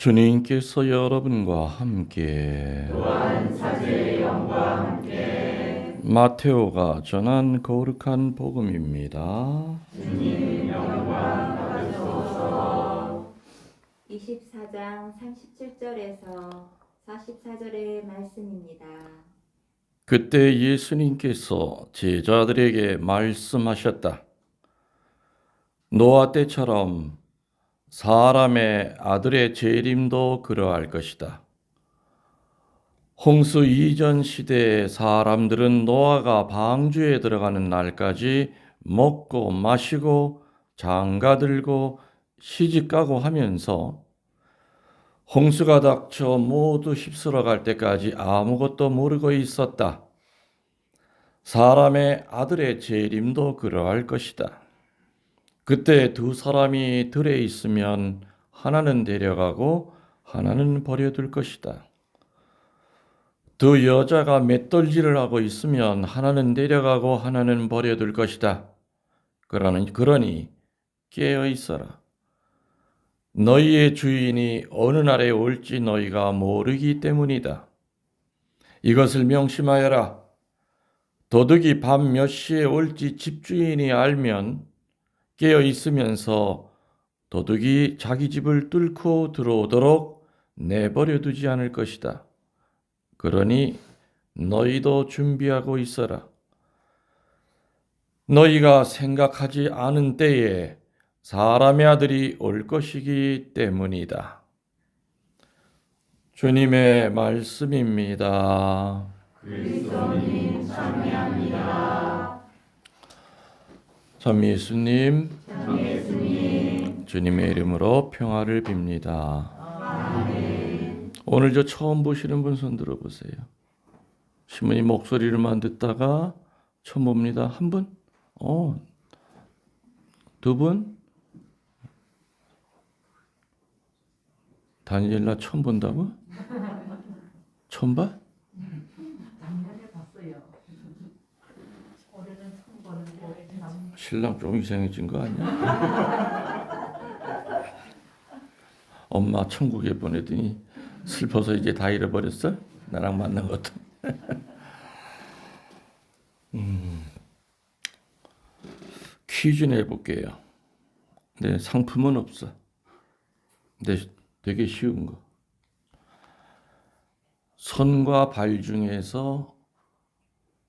주님께서 여러분과 함께 또한 사제의 영과 함께 마테오가 전한 거룩한 복음입니다. 주님 영광 받으소서. 24장 37절에서 44절의 말씀입니다. 그때 예수님께서 제자들에게 말씀하셨다. 노아 때처럼 사람의 아들의 재림도 그러할 것이다. 홍수 이전 시대의 사람들은 노아가 방주에 들어가는 날까지 먹고 마시고 장가들고 시집가고 하면서 홍수가 닥쳐 모두 휩쓸어 갈 때까지 아무것도 모르고 있었다. 사람의 아들의 재림도 그러할 것이다. 그때 두 사람이 들에 있으면 하나는 데려가고 하나는 버려둘 것이다. 두 여자가 맷돌질을 하고 있으면 하나는 데려가고 하나는 버려둘 것이다. 그러니 깨어 있어라. 너희의 주인이 어느 날에 올지 너희가 모르기 때문이다. 이것을 명심하여라. 도둑이 밤 몇 시에 올지 집주인이 알면 깨어 있으면서 도둑이 자기 집을 뚫고 들어오도록 내버려 두지 않을 것이다. 그러니 너희도 준비하고 있어라. 너희가 생각하지 않은 때에 사람의 아들이 올 것이기 때문이다. 주님의 말씀입니다. 그리스도님 찬미합니다. 참 예수님, 예수님. 주님의 이름으로 평화를 빕니다. 오늘 저 처음 보시는 분 손 들어보세요. 신부님 목소리를만 듣다가 처음 봅니다. 한 분? 두 분? 다니엘라 처음 본다고? 처음 봐? 작년에 봤어요. 올해는 처음 보는데 신랑 좀 이상해진 거 아니야? 엄마 천국에 보내더니 슬퍼서 이제 다 잃어버렸어? 나랑 만난 것도. 퀴즈 내볼게요. 네, 상품은 없어. 근데 되게 쉬운 거. 손과 발 중에서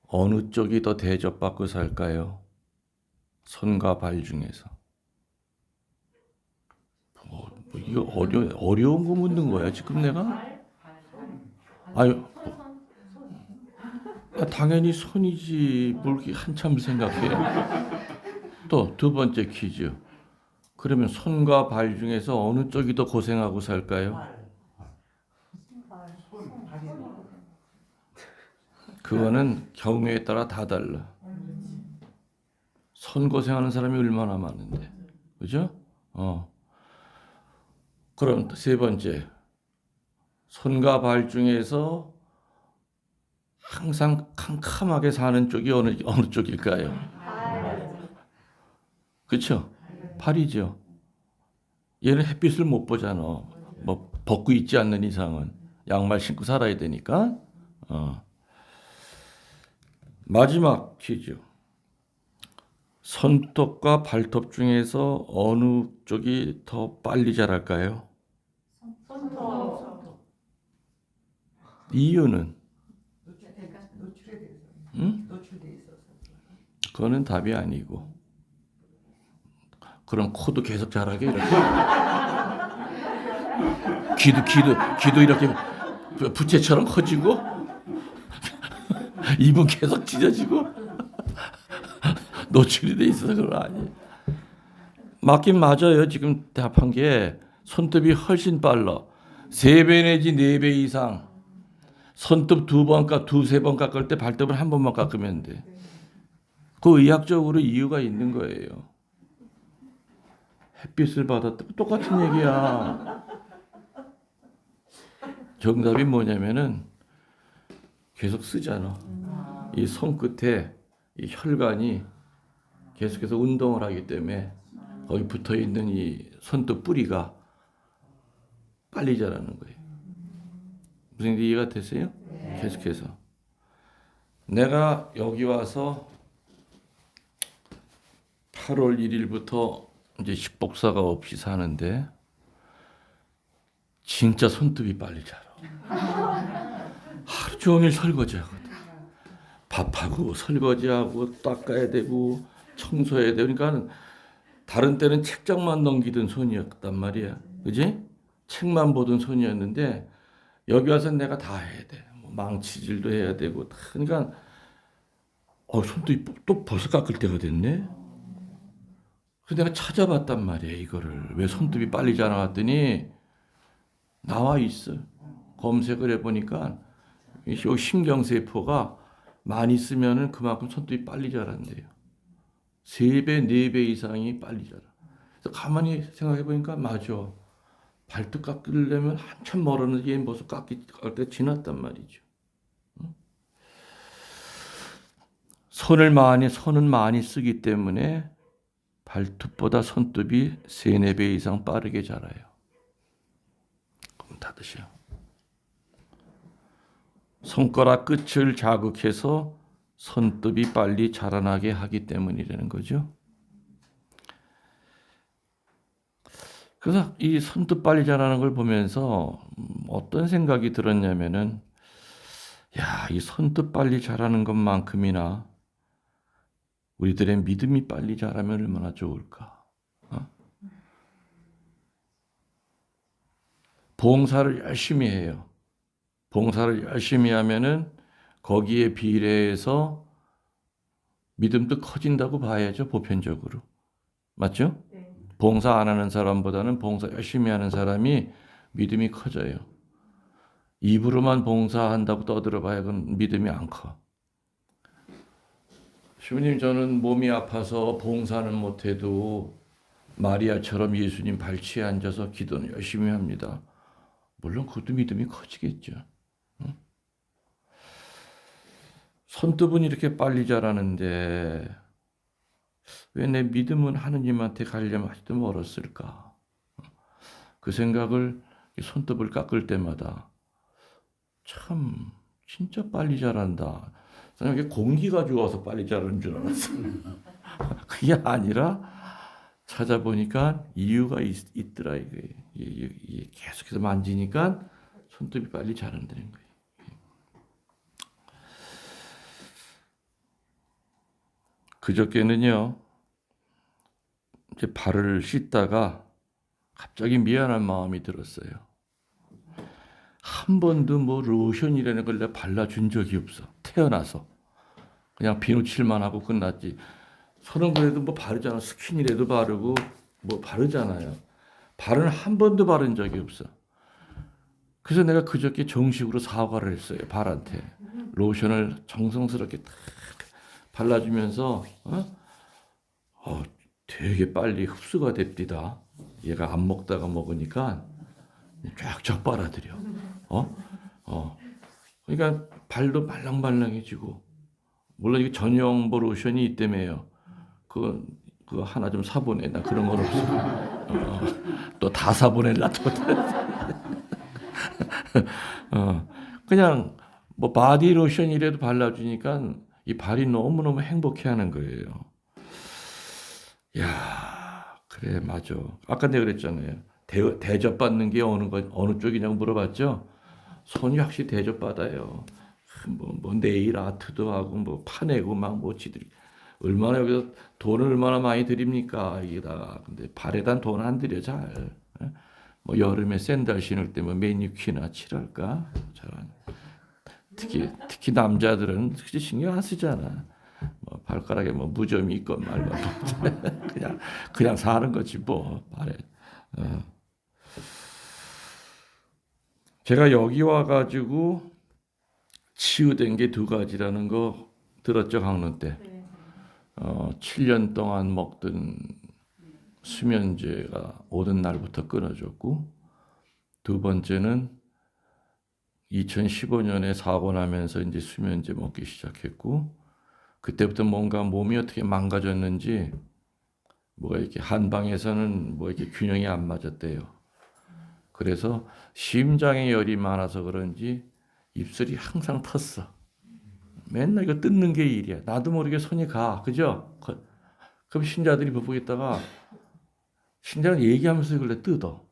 어느 쪽이 더 대접받고 살까요? 손과 발 중에서. 이거 어려운 거 묻는 거야 지금 내가? 아유, 당연히 손이지. 뭘 이렇게 한참 생각해. 또 두 번째 퀴즈. 그러면 손과 발 중에서 어느 쪽이 더 고생하고 살까요? 그거는 경우에 따라 다 달라. 손 고생하는 사람이 얼마나 많은데, 그죠? 그럼 세 번째, 손과 발 중에서 항상 캄캄하게 사는 쪽이 어느 쪽일까요? 그렇죠? 팔이죠. 얘는 햇빛을 못 보잖아. 뭐 벗고 있지 않는 이상은 양말 신고 살아야 되니까. 마지막 퀴즈. 손톱과 발톱 중에서 어느 쪽이 더 빨리 자랄까요? 손톱. 이유는? 노출에 대해서. 응? 노출돼 있어서. 그거는 답이 아니고. 그럼 코도 계속 자라게 이렇게. 귀도 이렇게 부채처럼 커지고 입은 계속 찢어지고 노출이 돼 있어서 그건 아니에요. 맞긴 맞아요. 지금 답한 게 손톱이 훨씬 빨라. 3배 내지 4배 이상. 손톱 2번 두세 번 깎을 때 발톱을 한 번만 깎으면 돼. 그 의학적으로 이유가 있는 거예요. 햇빛을 받았다. 똑같은 얘기야. 정답이 뭐냐면은 계속 쓰잖아. 이 손끝에 이 혈관이 계속해서 운동을 하기 때문에 거기 붙어 있는 이 손톱 뿌리가 빨리 자라는 거예요. 무슨 이해가 되세요? 계속해서 내가 여기 와서 8월 1일부터 이제 식복사가 없이 사는데 진짜 손톱이 빨리 자라. 하루 종일 설거지하거든. 밥하고 설거지하고 닦아야 되고 청소해야 되고 그러니까 다른 때는 책장만 넘기던 손이었단 말이야. 그지? 책만 보던 손이었는데 여기 와서 내가 다 해야 돼. 뭐 망치질도 해야 되고 다. 그러니까 손톱이 또 벌써 깎을 때가 됐네. 그래서 내가 찾아봤단 말이야. 이거를 왜 손톱이 빨리 자라왔더니 나와 있어. 검색을 해보니까 여기 신경세포가 많이 쓰면은 그만큼 손톱이 빨리 자란대요. 3배, 4배 이상이 빨리 자라. 그래서 가만히 생각해보니까 맞아. 발톱 깎으려면 한참 멀었는데 얘 벌써 깎을 때 지났단 말이죠. 손은 많이 쓰기 때문에 발톱보다 손톱이 3, 4배 이상 빠르게 자라요. 그럼 닫으시오. 손가락 끝을 자극해서 손톱이 빨리 자라나게 하기 때문이라는 거죠. 그래서 이 손톱 빨리 자라는 걸 보면서 어떤 생각이 들었냐면은 이 손톱 빨리 자라는 것만큼이나 우리들의 믿음이 빨리 자라면 얼마나 좋을까. 봉사를 열심히 해요. 봉사를 열심히 하면은 거기에 비례해서 믿음도 커진다고 봐야죠, 보편적으로. 맞죠? 네. 봉사 안 하는 사람보다는 봉사 열심히 하는 사람이 믿음이 커져요. 입으로만 봉사한다고 떠들어봐야 그건 믿음이 안 커. 주님, 저는 몸이 아파서 봉사는 못해도 마리아처럼 예수님 발치에 앉아서 기도는 열심히 합니다. 물론 그것도 믿음이 커지겠죠. 손톱은 이렇게 빨리 자라는데 왜 내 믿음은 하느님한테 가려면 아직도 멀었을까? 그 생각을 손톱을 깎을 때마다 참 진짜 빨리 자란다. 저는 이게 공기가 좋아서 빨리 자라는 줄 알았어. 그게 아니라 찾아보니까 이유가 있더라 이게 계속해서 만지니까 손톱이 빨리 자란다는 거예요. 그저께는요, 이제 발을 씻다가 갑자기 미안한 마음이 들었어요. 한 번도 뭐 로션이라는 걸 내가 발라준 적이 없어. 태어나서. 그냥 비누칠만 하고 끝났지. 손은 그래도 뭐 바르잖아. 스킨이라도 바르고 뭐 바르잖아요. 발은 한 번도 바른 적이 없어. 그래서 내가 그저께 정식으로 사과를 했어요. 발한테. 로션을 정성스럽게 탁 발라주면서 되게 빨리 흡수가 됩니다. 얘가 안 먹다가 먹으니까 쫙쫙 빨아들여. 그러니까 발도 말랑말랑해지고. 물론 이게 전용 뭐 로션이 있다며요. 그거 하나 좀 사보내. 나 그런 건 없어. 또 다 사보낼라 또. 그냥 뭐 바디 로션이라도 발라주니까 이 발이 너무너무 행복해하는 거예요. 야, 그래 맞아. 아까 내가 그랬잖아요. 대접받는 게 어느 쪽이냐고 물어봤죠. 손이 확실히 대접받아요. 뭐 네일 아트도 하고 뭐 파내고 막 뭐 지들이 얼마나 여기서 돈을 얼마나 많이 드립니까 이게다가. 근데 발에단 돈 안 들여 잘. 뭐 여름에 샌들 신을 때 뭐 매니큐어나 칠할까 잘. 특히 남자들은 신경 안 쓰잖아. 뭐 발가락에 뭐 무좀이 있건 말건 그냥 사는 거지 뭐 발에. 제가 여기 와가지고 치유된 게 2가지라는 거 들었죠, 강론 때. 7년 동안 먹던 수면제가 오던 날부터 끊어졌고, 2번째는 2015년에 사고 나면서 이제 수면제 먹기 시작했고, 그때부터 뭔가 몸이 어떻게 망가졌는지, 뭐가 이렇게 한방에서는 뭐 이렇게 균형이 안 맞았대요. 그래서 심장에 열이 많아서 그런지 입술이 항상 텄어. 맨날 이거 뜯는 게 일이야. 나도 모르게 손이 가. 그죠? 그럼 신자들이 보고 있다가 신자는 얘기하면서 이걸 뜯어.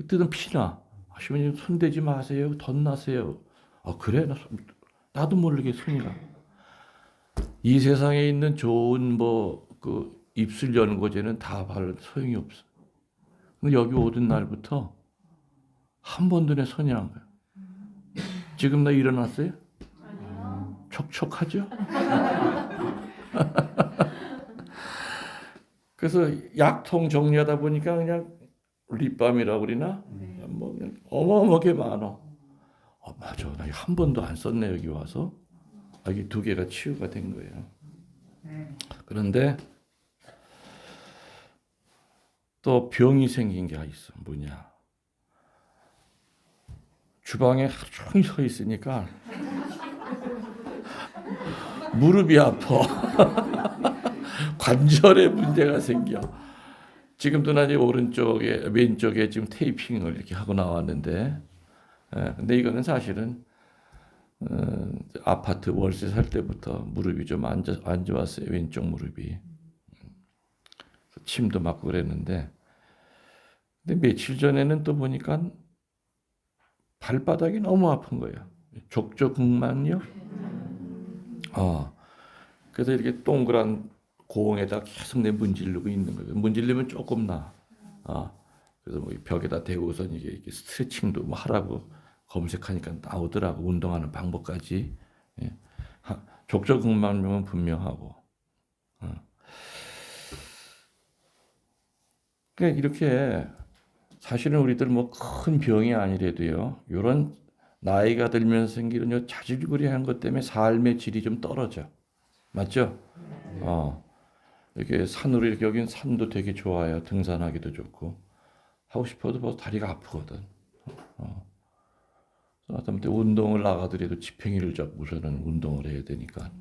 뜯으면 피나. 시부님 손 대지 마세요. 덧나세요. 아 그래? 나도 모르게 손이 가. 이 세상에 있는 좋은 그 입술 연고제는 다 바르는 소용이 없어. 근데 여기 오던 날부터 한 번도 내 손이 안 가요. 지금 나 일어났어요? 촉촉하죠? 그래서 약통 정리하다 보니까 그냥 립밤이라고 그러나? 뭐 그냥 어마어마하게 많아. 맞아. 나 한 번도 안 썼네, 여기 와서. 이게 두 개가 치유가 된 거예요. 그런데 또 병이 생긴 게 있어. 뭐냐. 주방에 하루 종일 서 있으니까 무릎이 아파. 관절에 문제가 생겨. 지금도 나 오른쪽에 왼쪽에 지금 테이핑을 이렇게 하고 나왔는데, 근데 이거는 사실은 아파트 월세 살 때부터 무릎이 좀 안 좋았어요. 왼쪽 무릎이. 침도 맞고 그랬는데, 근데 며칠 전에는 또 보니까 발바닥이 너무 아픈 거예요. 족저근막요. 그래서 이렇게 동그란 공에다 계속 내 문지르고 있는 거예요. 문지르면 조금 나. 그래서 뭐 벽에다 대고선 이게 스트레칭도 뭐 하라고 검색하니까 나오더라고. 운동하는 방법까지. 예. 족저근막염은 분명하고. 그러니까 이렇게 사실은 우리들 뭐 큰 병이 아니래도요. 이런 나이가 들면서 생기는 자질구레한 것 때문에 삶의 질이 좀 떨어져. 맞죠? 이렇게 산으로 이렇게 여긴 산도 되게 좋아요. 등산하기도 좋고. 하고 싶어도 벌써 다리가 아프거든. 하다못해 운동을 나가더라도 지팽이를 잡고서는 운동을 해야 되니까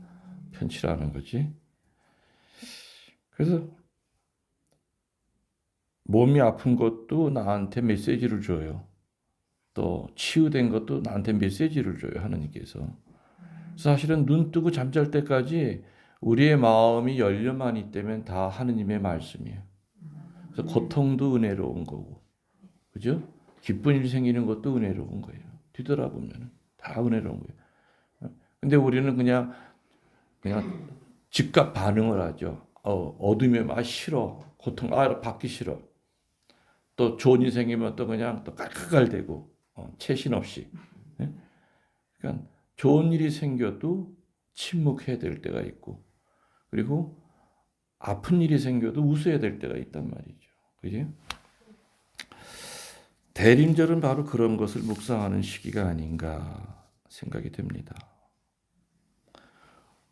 편치라는 거지. 그래서 몸이 아픈 것도 나한테 메시지를 줘요. 또 치유된 것도 나한테 메시지를 줘요. 하느님께서. 사실은 눈 뜨고 잠잘 때까지 우리의 마음이 열려만 있다면 다 하느님의 말씀이에요. 그래서 고통도 은혜로운 거고, 그죠? 기쁜 일이 생기는 것도 은혜로운 거예요. 뒤돌아보면 다 은혜로운 거예요. 근데 우리는 그냥 즉각 반응을 하죠. 어두우면 싫어, 고통 받기 싫어. 또 좋은 일 생기면 또 그냥 또 깔깔대고 채신 없이. 그러니까 좋은 일이 생겨도 침묵해야 될 때가 있고, 그리고 아픈 일이 생겨도 웃어야 될 때가 있단 말이죠. 그지? 대림절은 바로 그런 것을 묵상하는 시기가 아닌가 생각이 듭니다.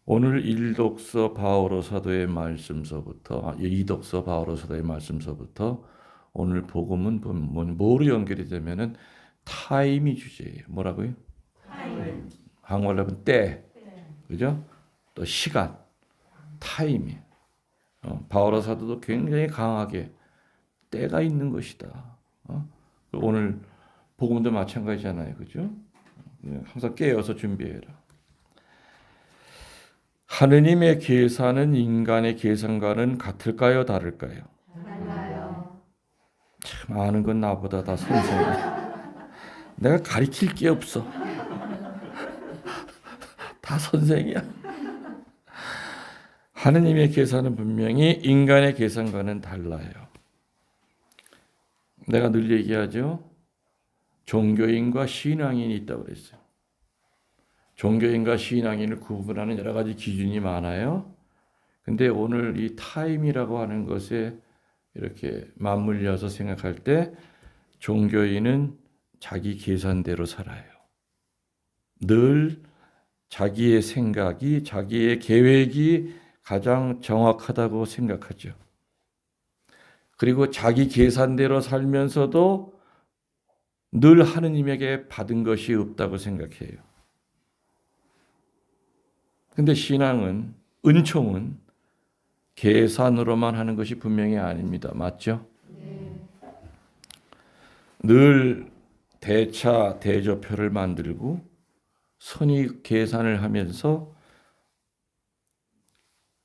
오늘 1독서 바오로 사도의 말씀서부터 2독서 바오로 사도의 말씀서부터 오늘 복음은 뭐로 연결이 되면은 타임이 주제예요. 뭐라고요? 타임. 한국말로 하면 때. 그죠? 또 시간. 타임이. 바오로 사도도 굉장히 강하게 때가 있는 것이다. 오늘 복음도 마찬가지잖아요. 그죠? 항상 깨어서 준비해라. 하느님의 계산은 인간의 계산과는 같을까요? 다를까요? 달라요. 참 아는 건 나보다 다 선생이야. 내가 가르칠 게 없어. 다 선생이야. 하느님의 계산은 분명히 인간의 계산과는 달라요. 내가 늘 얘기하죠. 종교인과 신앙인이 있다고 그랬어요. 종교인과 신앙인을 구분하는 여러 가지 기준이 많아요. 근데 오늘 이 타임이라고 하는 것에 이렇게 맞물려서 생각할 때 종교인은 자기 계산대로 살아요. 늘 자기의 생각이, 자기의 계획이 가장 정확하다고 생각하죠. 그리고 자기 계산대로 살면서도 늘 하느님에게 받은 것이 없다고 생각해요. 근데 신앙은, 은총은 계산으로만 하는 것이 분명히 아닙니다. 맞죠? 네. 늘 대차 대조표를 만들고 선의 계산을 하면서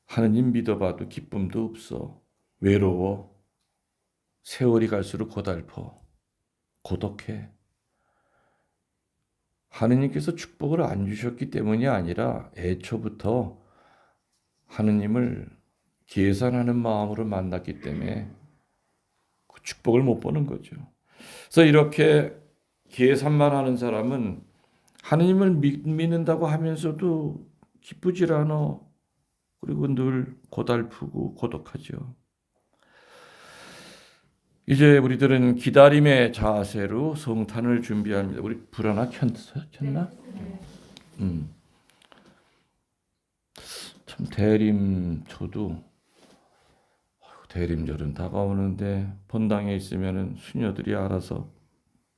하느님 믿어봐도 기쁨도 없어. 외로워. 세월이 갈수록 고달퍼. 고독해. 하느님께서 축복을 안 주셨기 때문이 아니라 애초부터 하느님을 계산하는 마음으로 만났기 때문에 그 축복을 못 보는 거죠. 그래서 이렇게 계산만 하는 사람은 하느님을 믿는다고 하면서도 기쁘질 않아. 그리고 늘 고달프고 고독하죠. 이제 우리들은 기다림의 자세로 성탄을 준비합니다. 우리 불 하나 켰나? 참 대림초도 대림절은 다가오는데 본당에 있으면은 수녀들이 알아서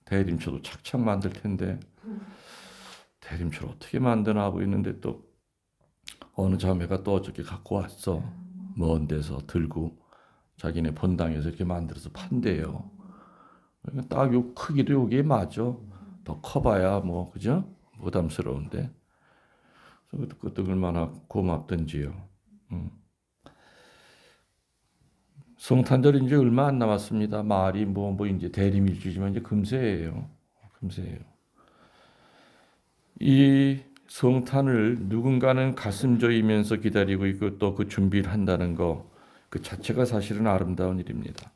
대림초도 착착 만들 텐데 대림초를 어떻게 만드나 하고 있는데 또 어느 자매가 또 어저께 갖고 왔어. 먼 데서 들고 자기네 본당에서 이렇게 만들어서 판대요. 그러니까 딱 요 크기도 요게 맞아. 더 커봐야 뭐 그죠? 부담스러운데. 그것도 얼마나 고맙던지요. 성탄절 이제 얼마 안 남았습니다. 말이 뭐 이제 대림일주지만 이제 금세예요. 금세예요. 이 성탄을 누군가는 가슴 조이면서 기다리고 있고 또 그 준비를 한다는 거 그 자체가 사실은 아름다운 일입니다.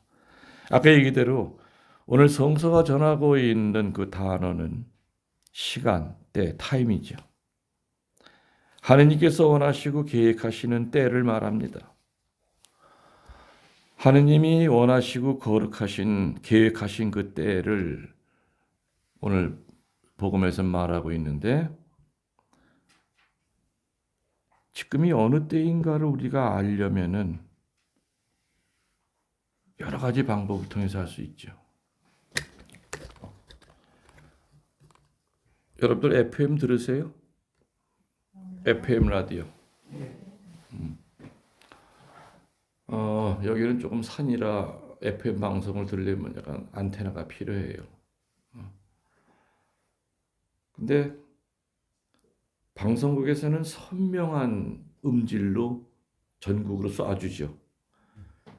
아까 얘기대로 오늘 성서가 전하고 있는 그 단어는 시간, 때, 타임이죠. 하느님께서 원하시고 계획하시는 때를 말합니다. 하느님이 원하시고 거룩하신 계획하신 그 때를 오늘 복음에서 말하고 있는데 지금이 어느 때인가를 우리가 알려면은 여러 가지 방법을 통해서 할 수 있죠. 여러분들 FM 들으세요? FM 라디오. 여기는 조금 산이라 FM 방송을 들으려면 약간 안테나가 필요해요. 근데 방송국에서는 선명한 음질로 전국으로 쏴주죠.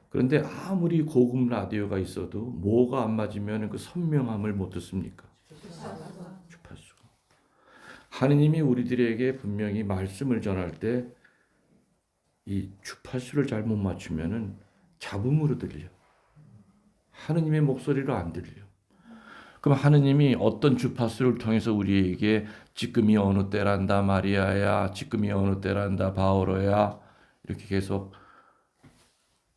그런데 아무리 고급 라디오가 있어도 뭐가 안 맞으면 그 선명함을 못 듣습니까? 주파수. 하느님이 우리들에게 분명히 말씀을 전할 때 이 주파수를 잘못 맞추면은 잡음으로 들려. 하느님의 목소리로 안 들려. 그럼 하느님이 어떤 주파수를 통해서 우리에게 지금이 어느 때란다 마리아야, 지금이 어느 때란다 바오로야 이렇게 계속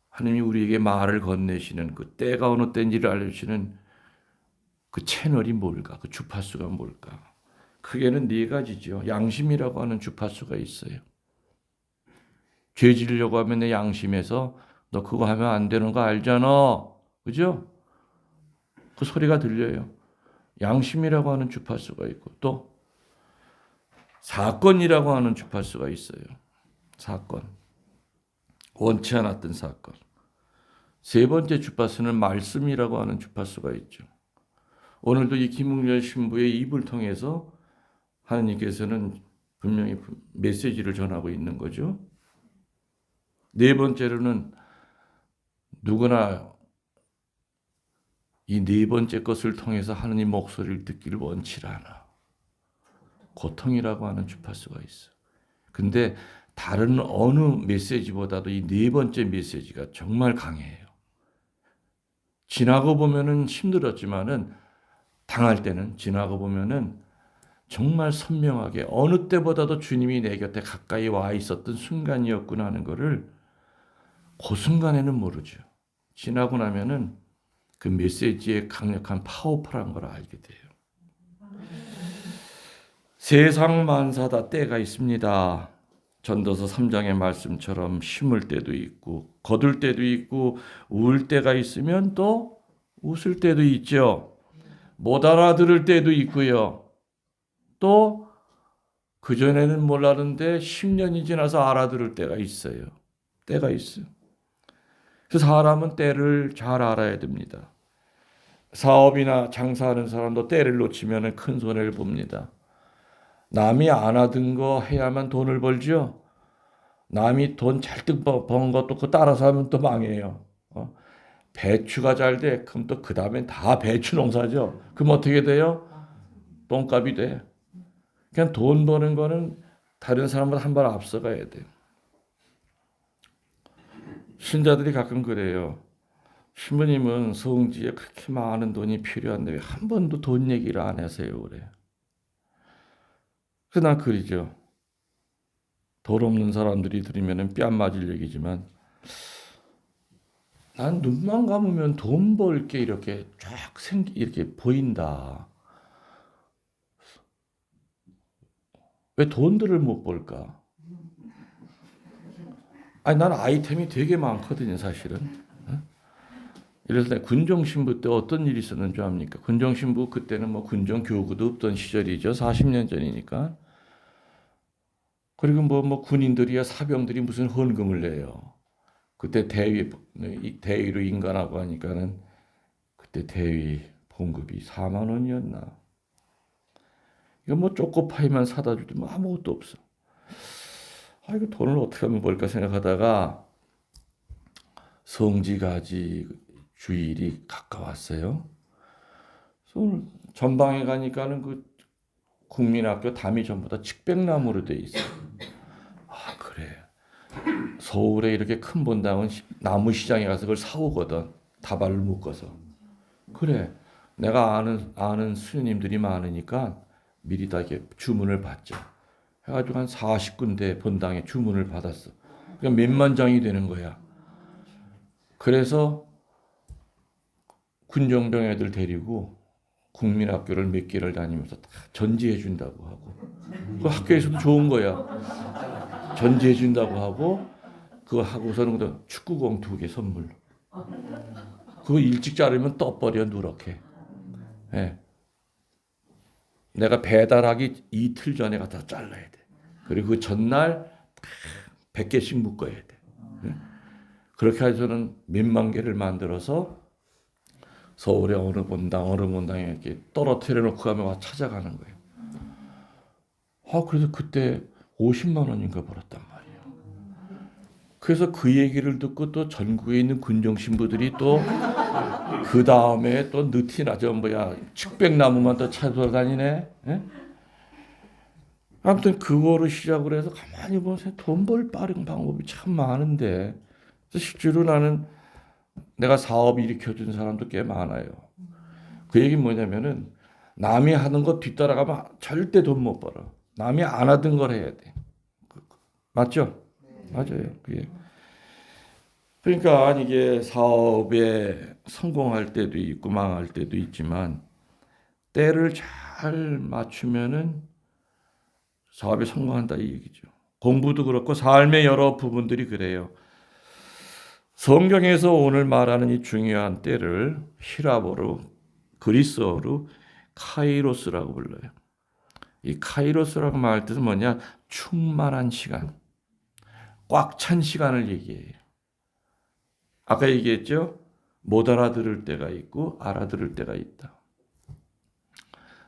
하느님이 우리에게 말을 건네시는 그 때가 어느 때인지를 알려주시는 그 채널이 뭘까? 그 주파수가 뭘까? 크게는 네 가지죠. 양심이라고 하는 주파수가 있어요. 죄 지으려고 하면 내 양심에서 너 그거 하면 안 되는 거 알잖아. 그죠? 그 소리가 들려요. 양심이라고 하는 주파수가 있고 또 사건이라고 하는 주파수가 있어요. 사건. 원치 않았던 사건. 세 번째 주파수는 말씀이라고 하는 주파수가 있죠. 오늘도 이 김웅열 신부의 입을 통해서 하느님께서는 분명히 메시지를 전하고 있는 거죠. 네 번째로는 누구나 이 네 번째 것을 통해서 하느님 목소리를 듣기를 원치 않아. 고통이라고 하는 주파수가 있어. 근데 다른 어느 메시지보다도 이 네 번째 메시지가 정말 강해요. 지나고 보면은 힘들었지만은 당할 때는 지나고 보면은 정말 선명하게 어느 때보다도 주님이 내 곁에 가까이 와 있었던 순간이었구나 하는 것을 그 순간에는 모르죠. 지나고 나면은 그 메시지의 강력한 파워풀한 걸 알게 돼요. 세상 만사다 때가 있습니다. 전도서 3장의 말씀처럼 심을 때도 있고 거둘 때도 있고 울 때가 있으면 또 웃을 때도 있죠. 못 알아들을 때도 있고요. 또 그전에는 몰랐는데 10년이 지나서 알아들을 때가 있어요. 때가 있어요. 그래서 사람은 때를 잘 알아야 됩니다. 사업이나 장사하는 사람도 때를 놓치면 큰 손해를 봅니다. 남이 안 하던 거 해야만 돈을 벌죠. 남이 돈 잘뜩 번 것도 그 따라서 하면 또 망해요. 배추가 잘 돼. 그럼 또 그 다음엔 다 배추 농사죠. 그럼 어떻게 돼요? 똥값이 돼. 그냥 돈 버는 거는 다른 사람보다 한 발 앞서가야 돼. 신자들이 가끔 그래요. 신부님은 성지에 그렇게 많은 돈이 필요한데 왜 한 번도 돈 얘기를 안 하세요? 그래. 그래서 난 그러죠. 돈 없는 사람들이 들으면 뺨 맞을 얘기지만 난 눈만 감으면 돈 벌 게 이렇게 이렇게 보인다. 왜 돈들을 못 벌까? 아니, 난 아이템이 되게 많거든요, 사실은. 이래서 내가 군종신부 때 어떤 일이 있었는 줄 압니까? 군종신부 그때는 뭐 군종교구도 없던 시절이죠. 40년 전이니까. 그리고 뭐 군인들이야 사병들이 무슨 헌금을 내요. 그때 대위로 인간하고 하니까는 그때 대위 봉급이 4만 원이었나. 이거 뭐 초코파이만 사다 주지 뭐 아무것도 없어. 아, 이거 돈을 어떻게 하면 벌까 생각하다가 성지가지 주일이 가까웠어요. 그래서 오늘 전방에 가니까는 그 국민학교 담이 전부 다 측백나무로 돼 있어요. 아, 그래. 서울에 이렇게 큰 본당은 나무 시장에 가서 그걸 사오거든. 다발을 묶어서. 그래. 내가 아는 수녀님들이 많으니까 미리 다 이렇게 주문을 받죠. 해가지고 한 40군데 본당에 주문을 받았어. 그러니까 몇만 장이 되는 거야. 그래서 군정병 애들 데리고 국민학교를 몇 개를 다니면서 다 전지해 준다고 하고 그 학교에서도 좋은 거야. 전지해 준다고 하고 그거 하고서는 축구공 2개 선물로. 그거 일찍 자르면 떠버려 누렇게. 예. 내가 배달하기 이틀 전에 갖다 잘라야 돼. 그리고 그 전날 100개씩 묶어야 돼. 그렇게 해서는 몇만 개를 만들어서 서울의 어느 본당에 이렇게 떨어뜨려 놓고 가면 와 찾아가는 거예요. 그래서 그때 50만 원인가 벌었단 말이에요. 그래서 그 얘기를 듣고 또 전국에 있는 군정 신부들이 또 그 다음에 또 느티나 측백나무만 또 찾아다니네. 예? 아무튼 그거를 시작으로 해서 가만히 보세요. 돈 벌 빠른 방법이 참 많은데 실제로 나는 내가 사업 일으켜준 사람도 꽤 많아요. 그 얘기는 뭐냐면은 남이 하는 거 뒤따라가면 절대 돈 못 벌어. 남이 안 하던 걸 해야 돼. 맞죠? 맞아요. 그게. 그러니까 이게 사업에 성공할 때도 있고 망할 때도 있지만 때를 잘 맞추면은 사업에 성공한다 이 얘기죠. 공부도 그렇고 삶의 여러 부분들이 그래요. 성경에서 오늘 말하는 이 중요한 때를 히라보로 그리스어로 카이로스라고 불러요. 이 카이로스라고 말할 뜻은 뭐냐? 충만한 시간, 꽉 찬 시간을 얘기해요. 아까 얘기했죠? 못 알아들을 때가 있고 알아들을 때가 있다.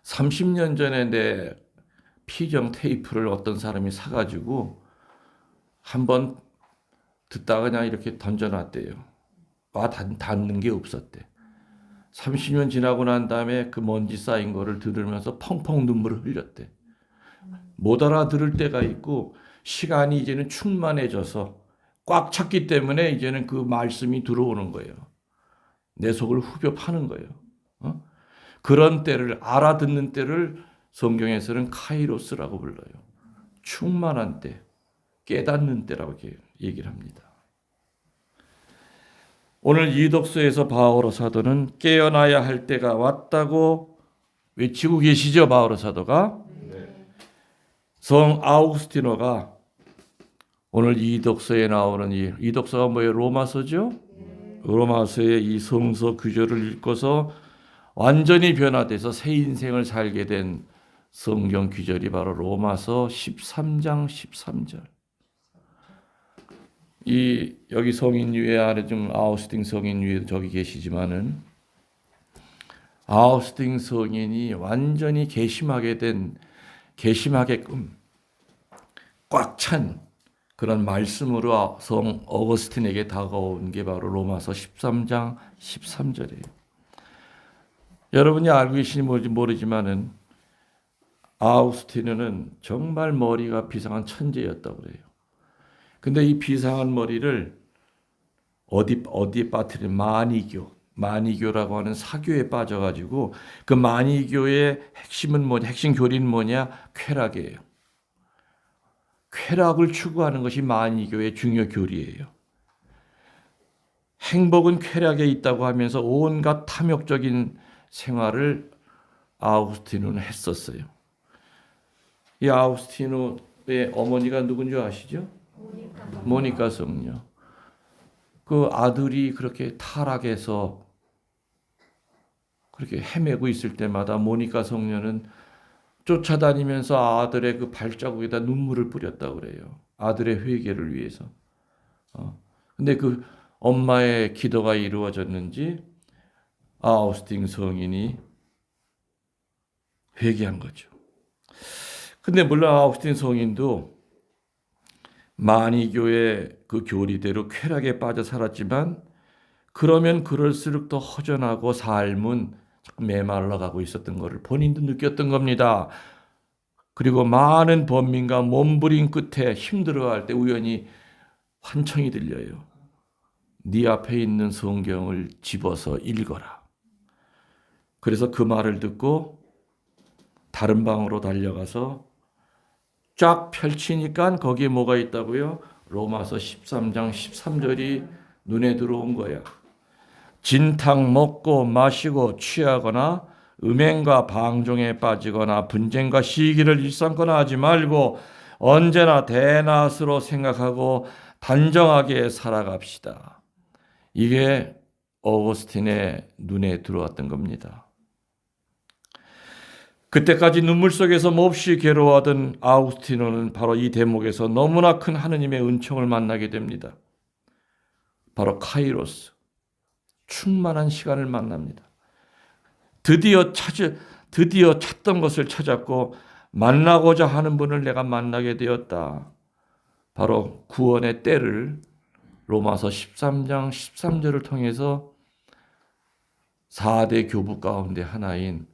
30년 전에 내 피정 테이프를 어떤 사람이 사가지고 한번 듣다가 그냥 이렇게 던져놨대요. 닿는 게 없었대. 30년 지나고 난 다음에 그 먼지 쌓인 거를 들으면서 펑펑 눈물을 흘렸대. 못 알아들을 때가 있고 시간이 이제는 충만해져서 꽉 찼기 때문에 이제는 그 말씀이 들어오는 거예요. 내 속을 후벼 파는 거예요. 그런 때를 알아듣는 때를 성경에서는 카이로스라고 불러요. 충만한 때, 깨닫는 때라고 얘기를 합니다. 오늘 이독서에서 바오로 사도는 깨어나야 할 때가 왔다고 외치고 계시죠, 바오로 사도가? 성 아우구스티노가 오늘 이독서에 나오는 이독서가 뭐예요? 로마서죠? 로마서의 이 성서 구절을 읽고서 완전히 변화돼서 새 인생을 살게 된 성경 구절이 바로 로마서 13장 13절. 여기 성인유회 안에 좀 아우스팅 성인유회 저기 계시지만은 아우스틴 성인이 완전히 개심하게끔 꽉 찬 그런 말씀으로 성 어거스틴에게 다가온 게 바로 로마서 13장 13절이에요. 여러분이 알고 계시는지 모르지만은 아우스티누는 정말 머리가 비상한 천재였다고 그래요. 근데 이 비상한 머리를 어디에 빠뜨린 마니교라고 하는 사교에 빠져가지고 그 마니교의 핵심 교리는 뭐냐? 쾌락이에요. 쾌락을 추구하는 것이 마니교의 중요 교리예요. 행복은 쾌락에 있다고 하면서 온갖 탐욕적인 생활을 아우스티누는 했었어요. 이 아우스티누의 어머니가 누군지 아시죠? 모니카 성녀. 그 아들이 그렇게 타락해서 그렇게 헤매고 있을 때마다 모니카 성녀는 쫓아다니면서 아들의 그 발자국에다 눈물을 뿌렸다고 그래요. 아들의 회개를 위해서. 근데 그 엄마의 기도가 이루어졌는지 아우스틴 성인이 회개한 거죠. 근데 물론 아우스틴 성인도 마니교의 그 교리대로 쾌락에 빠져 살았지만 그러면 그럴수록 더 허전하고 삶은 자꾸 메말라가고 있었던 것을 본인도 느꼈던 겁니다. 그리고 많은 범민과 몸부림 끝에 힘들어할 때 우연히 환청이 들려요. 네 앞에 있는 성경을 집어서 읽어라. 그래서 그 말을 듣고 다른 방으로 달려가서 쫙 펼치니까 거기에 뭐가 있다고요? 로마서 13장 13절이 눈에 들어온 거야. 진탕 먹고 마시고 취하거나 음행과 방종에 빠지거나 분쟁과 시기를 일삼거나 하지 말고 언제나 대낮으로 생각하고 단정하게 살아갑시다. 이게 어거스틴의 눈에 들어왔던 겁니다. 그때까지 눈물 속에서 몹시 괴로워하던 아우스티노는 바로 이 대목에서 너무나 큰 하느님의 은총을 만나게 됩니다. 바로 카이로스, 충만한 시간을 만납니다. 드디어 찾던 것을 찾았고 만나고자 하는 분을 내가 만나게 되었다. 바로 구원의 때를 로마서 13장 13절을 통해서 4대 교부 가운데 하나인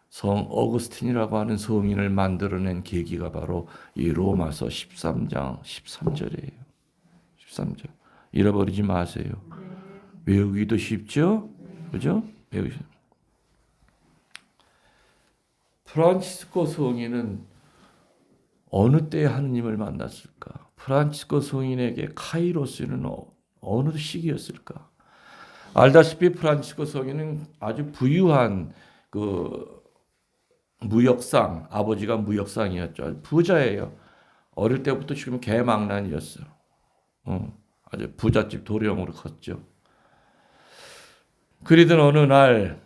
성 어거스틴이라고 하는 성인을 만들어낸 계기가 바로 이 로마서 13장 13절이에요. 13절. 잃어버리지 마세요. 외우기도 쉽죠? 그죠? 외우시. 프란치스코 성인은 어느 때에 하느님을 만났을까? 프란치스코 성인에게 카이로스는 어느 시기였을까? 알다시피 프란치스코 성인은 아주 부유한 그 무역상, 아버지가 무역상이었죠. 부자예요. 어릴 때부터 지금 개망난이었어요. 아주 부잣집 도령으로 컸죠. 그러던 어느 날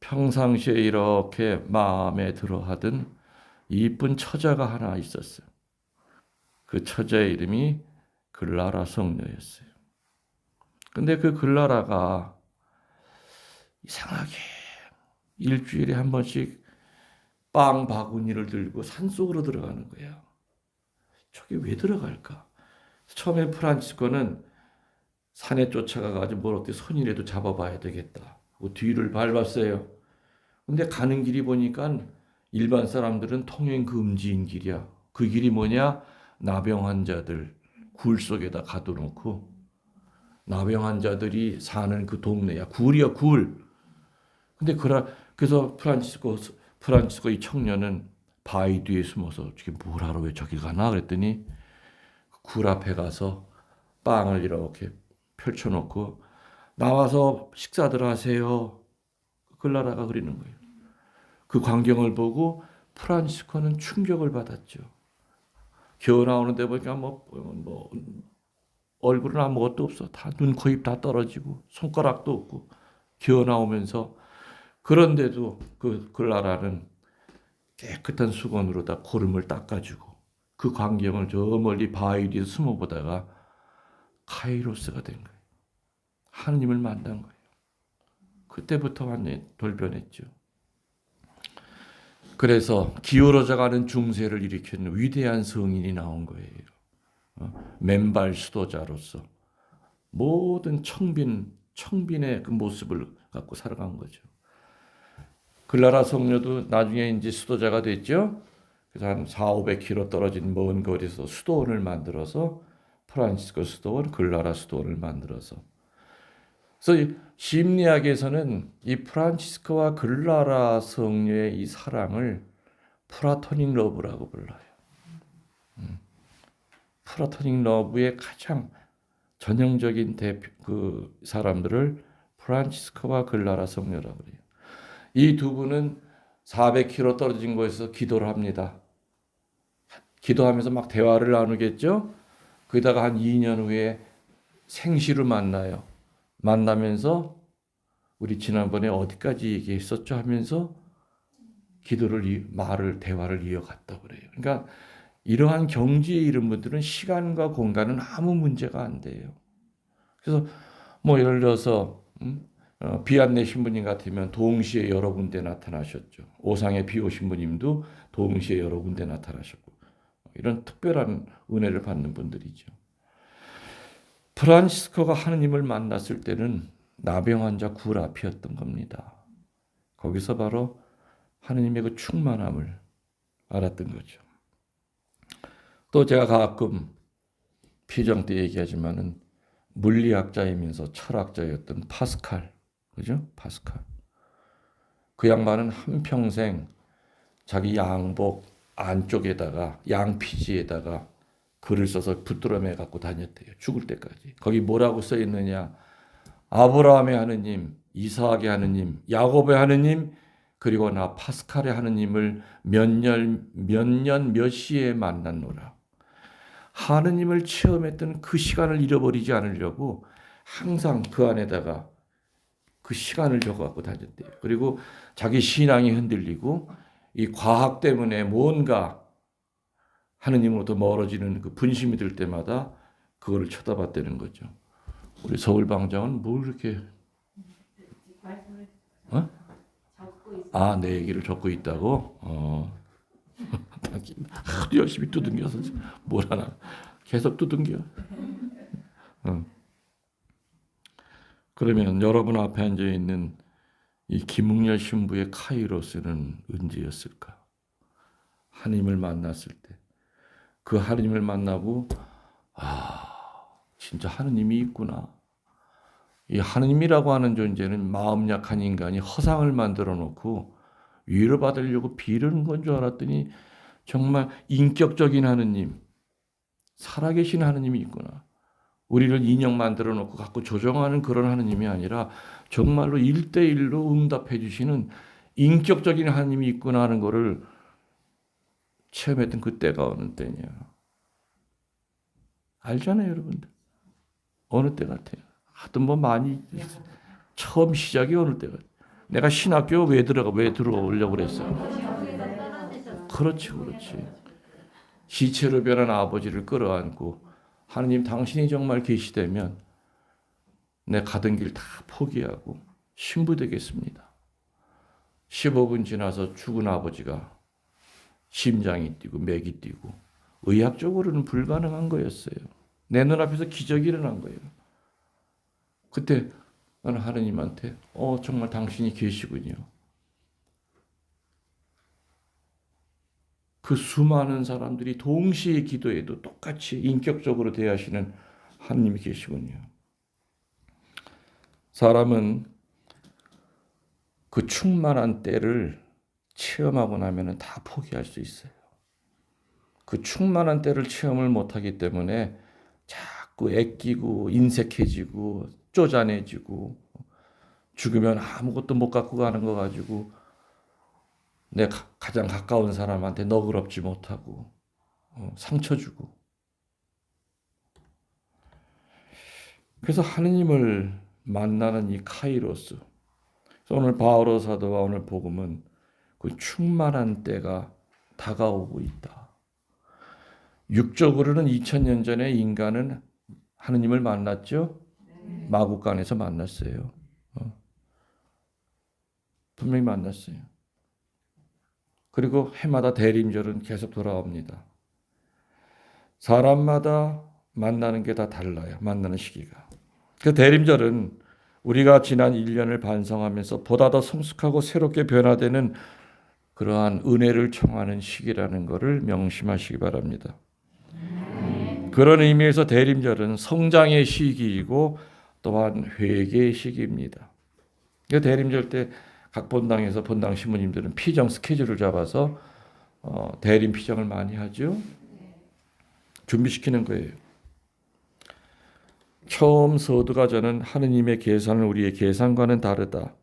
평상시에 이렇게 마음에 들어하던 이쁜 처자가 하나 있었어요. 그 처자의 이름이 글라라 성녀였어요. 근데 그 글라라가 이상하게 일주일에 한 번씩 빵 바구니를 들고 산속으로 들어가는 거야. 저게 왜 들어갈까? 처음에 프란치스코는 산에 쫓아가가지고 뭘 어떻게 손이라도 잡아봐야 되겠다. 뒤를 밟았어요. 근데 가는 길이 보니까 일반 사람들은 통행 금지인 길이야. 그 길이 뭐냐? 나병 환자들 굴 속에다 가둬놓고 나병 환자들이 사는 그 동네야. 굴이야, 굴. 근데 그래서 프란치스코 이 청년은 바위 뒤에 숨어서 지금 뭘 하러 왜 저길 가나 그랬더니 굴 앞에 가서 빵을 이렇게 펼쳐놓고 나와서 식사들 하세요. 글라라가 그리는 거예요. 그 광경을 보고 프란치스코는 충격을 받았죠. 기어 나오는데 보니까 뭐 얼굴은 아무것도 없어. 다 눈, 코, 입 다 떨어지고 손가락도 없고 기어 나오면서 그런데도 그 글라라는 깨끗한 수건으로 다 고름을 닦아주고 그 광경을 저 멀리 바위 뒤에 숨어보다가 카이로스가 된 거예요. 하느님을 만난 거예요. 그때부터 완전히 돌변했죠. 그래서 기울어져가는 중세를 일으킨 위대한 성인이 나온 거예요. 맨발 수도자로서 모든 청빈의 그 모습을 갖고 살아간 거죠. 글라라 성녀도 나중에 이제 수도자가 됐죠. 그래서 한 400~500km 떨어진 먼 거리에서 수도원을 만들어서 프란시스코 수도원, 글라라 수도원을 만들어서. 그래서 심리학에서는 이 프란시스코와 글라라 성녀의 이 사랑을 플라토닉 러브라고 불러요. 플라토닉 러브의 가장 전형적인 그 사람들을 프란시스코와 글라라 성녀라고 그래요. 이 두 분은 400km 떨어진 곳에서 기도를 합니다. 기도하면서 막 대화를 나누겠죠. 그러다가 한 2년 후에 생시를 만나요. 만나면서 우리 지난번에 어디까지 얘기했었죠 하면서 대화를 이어갔다고 그래요. 그러니까 이러한 경지에 이른 분들은 시간과 공간은 아무 문제가 안 돼요. 그래서 뭐 예를 들어서 비안내 신부님 같으면 동시에 여러 군데 나타나셨죠. 오상에 비 오신 분님도 동시에 여러 군데 나타나셨고 이런 특별한 은혜를 받는 분들이죠. 프란시스코가 하느님을 만났을 때는 나병 환자 굴 앞이었던 겁니다. 거기서 바로 하느님의 그 충만함을 알았던 거죠. 또 제가 가끔 피정 때 얘기하지만은 물리학자이면서 철학자였던 파스칼, 그죠? 파스칼. 그 양반은 한평생 자기 양복 안쪽에다가 양피지에다가 글을 써서 붙들어매 갖고 다녔대요. 죽을 때까지. 거기 뭐라고 써 있느냐? 아브라함의 하느님, 이삭의 하느님, 야곱의 하느님, 그리고 나 파스칼의 하느님을 몇 년 몇 시에 만났노라. 하느님을 체험했던 그 시간을 잃어버리지 않으려고 항상 그 안에다가 그 시간을 적어갖고 다녔대요. 그리고 자기 신앙이 흔들리고 이 과학 때문에 뭔가 하느님으로부터 멀어지는 그 분심이 들 때마다 그거를 쳐다봤다는 거죠. 우리 서울방장은 뭘 이렇게 내 얘기를 적고 있다고? 하도 열심히 두둥겨서 뭘 하나 계속 두둥겨. 그러면 여러분 앞에 앉아 있는 이 김웅열 신부의 카이로스는 언제였을까? 하나님을 만났을 때, 그 하나님을 만나고 진짜 하나님이 있구나. 이 하나님이라고 하는 존재는 마음 약한 인간이 허상을 만들어 놓고 위로받으려고 비르는 건 줄 알았더니 정말 인격적인 하느님, 살아계신 하느님이 있구나. 우리를 인형 만들어 놓고 갖고 조정하는 그런 하느님이 아니라 정말로 1대1로 응답해 주시는 인격적인 하느님이 있구나 하는 거를 체험했던 그 때가 어느 때냐. 알잖아요, 여러분들. 어느 때 같아요. 하여튼 뭐 많이 처음 시작이 어느 때 같아요. 내가 신학교 왜 들어오려고 그랬어요. 그렇지. 시체로 변한 아버지를 끌어안고 하느님 당신이 정말 계시다면 내 가던 길 다 포기하고 신부 되겠습니다. 15분 지나서 죽은 아버지가 심장이 뛰고 맥이 뛰고 의학적으로는 불가능한 거였어요. 내 눈앞에서 기적이 일어난 거예요. 그때 나는 하느님한테 정말 당신이 계시군요. 그 수많은 사람들이 동시에 기도해도 똑같이 인격적으로 대하시는 하느님이 계시군요. 사람은 그 충만한 때를 체험하고 나면 다 포기할 수 있어요. 그 충만한 때를 체험을 못하기 때문에 자꾸 애끼고 인색해지고 쪼잔해지고 죽으면 아무것도 못 갖고 가는 거 가지고 내 가장 가까운 사람한테 너그럽지 못하고 상처 주고. 그래서 하느님을 만나는 이 카이로스. 그래서 오늘 바오로 사도와 오늘 복음은 그 충만한 때가 다가오고 있다. 육적으로는 2000년 전에 인간은 하느님을 만났죠. 마국간에서 만났어요. 분명히 만났어요. 그리고 해마다 대림절은 계속 돌아옵니다. 사람마다 만나는 게 다 달라요. 만나는 시기가. 그 대림절은 우리가 지난 1년을 반성하면서 보다 더 성숙하고 새롭게 변화되는 그러한 은혜를 청하는 시기라는 것을 명심하시기 바랍니다. 그런 의미에서 대림절은 성장의 시기이고 또한 회개의 시기입니다. 대림절 때 각 본당에서 본당 신부님들은 피정 스케줄을 잡아서 대림 피정을 많이 하죠. 준비시키는 거예요. 처음 서두가 저는 하느님의 계산은 우리의 계산과는 다르다.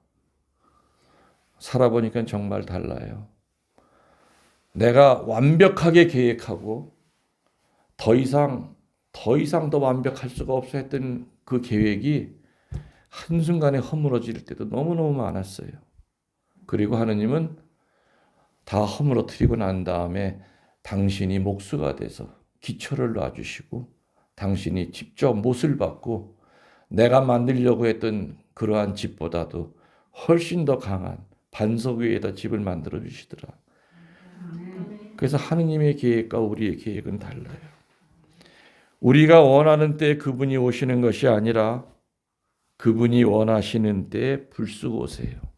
살아보니까 정말 달라요. 내가 완벽하게 계획하고 더 이상 더 완벽할 수가 없어 했던 그 계획이 한순간에 허물어질 때도 너무너무 많았어요. 그리고 하느님은 다 허물어뜨리고 난 다음에 당신이 목수가 돼서 기초를 놔주시고 당신이 직접 못을 받고 내가 만들려고 했던 그러한 집보다도 훨씬 더 강한 반석 위에다 집을 만들어 주시더라. 그래서 하느님의 계획과 우리의 계획은 달라요. 우리가 원하는 때에 그분이 오시는 것이 아니라 그분이 원하시는 때에 불쑥 오세요.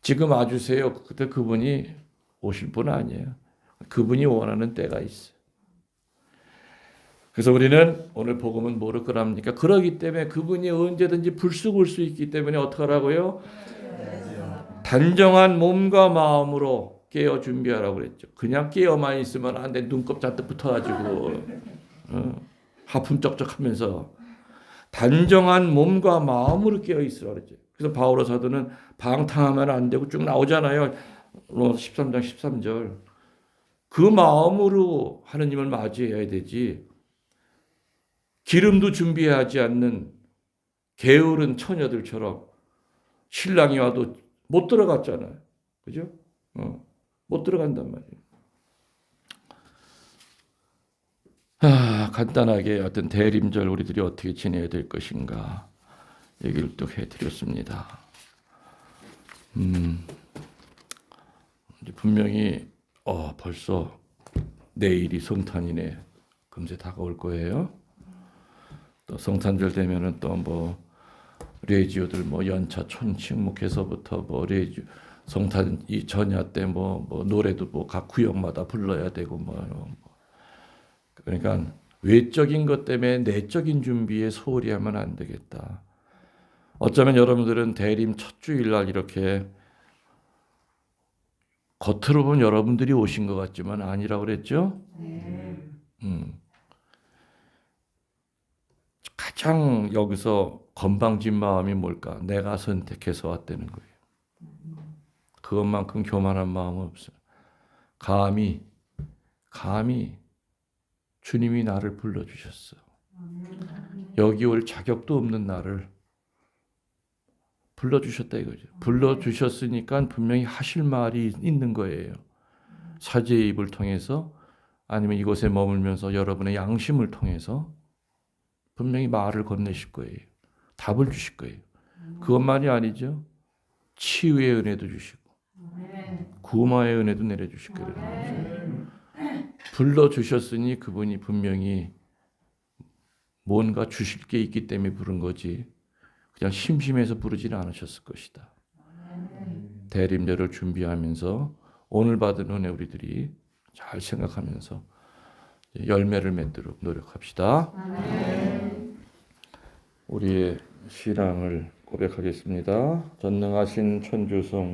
지금 와주세요. 그때 그분이 오실 분 아니에요. 그분이 원하는 때가 있어요. 그래서 우리는 오늘 복음은 뭐를 거랍니까? 그러기 때문에 그분이 언제든지 불쑥 올 수 있기 때문에 어떻게 하라고요? 단정한 몸과 마음으로 깨어 준비하라고 그랬죠. 그냥 깨어만 있으면 안 돼. 눈곱 잔뜩 붙어가지고 하품 쩍쩍하면서 단정한 몸과 마음으로 깨어 있으라고 그랬죠. 그래서 바오로 사도는 방탕하면 안 되고 쭉 나오잖아요. 13장 13절. 그 마음으로 하느님을 맞이해야 되지. 기름도 준비하지 않는 게으른 처녀들처럼 신랑이 와도 못 들어갔잖아요. 그죠? 못 들어간단 말이에요. 간단하게 어떤 대림절 우리들이 어떻게 지내야 될 것인가 얘기를 또 해드렸습니다. 분명히 벌써 내일이 성탄이네. 금세 다가올 거예요. 또 성탄절 되면은 또 뭐 레지오들 뭐 연차 촌칭목해서부터 뭐 레지 성탄 이 전야 때 뭐 노래도 뭐 각 구역마다 불러야 되고 뭐 그러니까 외적인 것 때문에 내적인 준비에 소홀히 하면 안 되겠다. 어쩌면 여러분들은 대림 첫 주일날 이렇게 겉으로 보면 여러분들이 오신 것 같지만 아니라고 그랬죠? 가장 여기서 건방진 마음이 뭘까? 내가 선택해서 왔다는 거예요. 그것만큼 교만한 마음은 없어요. 감히 주님이 나를 불러주셨어. 여기 올 자격도 없는 나를 불러주셨다 이거죠. 불러주셨으니까 분명히 하실 말이 있는 거예요. 사제의 입을 통해서 아니면 이곳에 머물면서 여러분의 양심을 통해서 분명히 말을 건네실 거예요. 답을 주실 거예요. 그것만이 아니죠. 치유의 은혜도 주시고 구마의 은혜도 내려주실 거예요. 불러주셨으니 그분이 분명히 뭔가 주실 게 있기 때문에 부른 거지 그냥 심심해서 부르지는 않으셨을 것이다. 대림절을 준비하면서 오늘 받은 은혜 우리들이 잘 생각하면서 열매를 맺도록 노력합시다. 우리의 신앙을 고백하겠습니다. 전능하신 천주성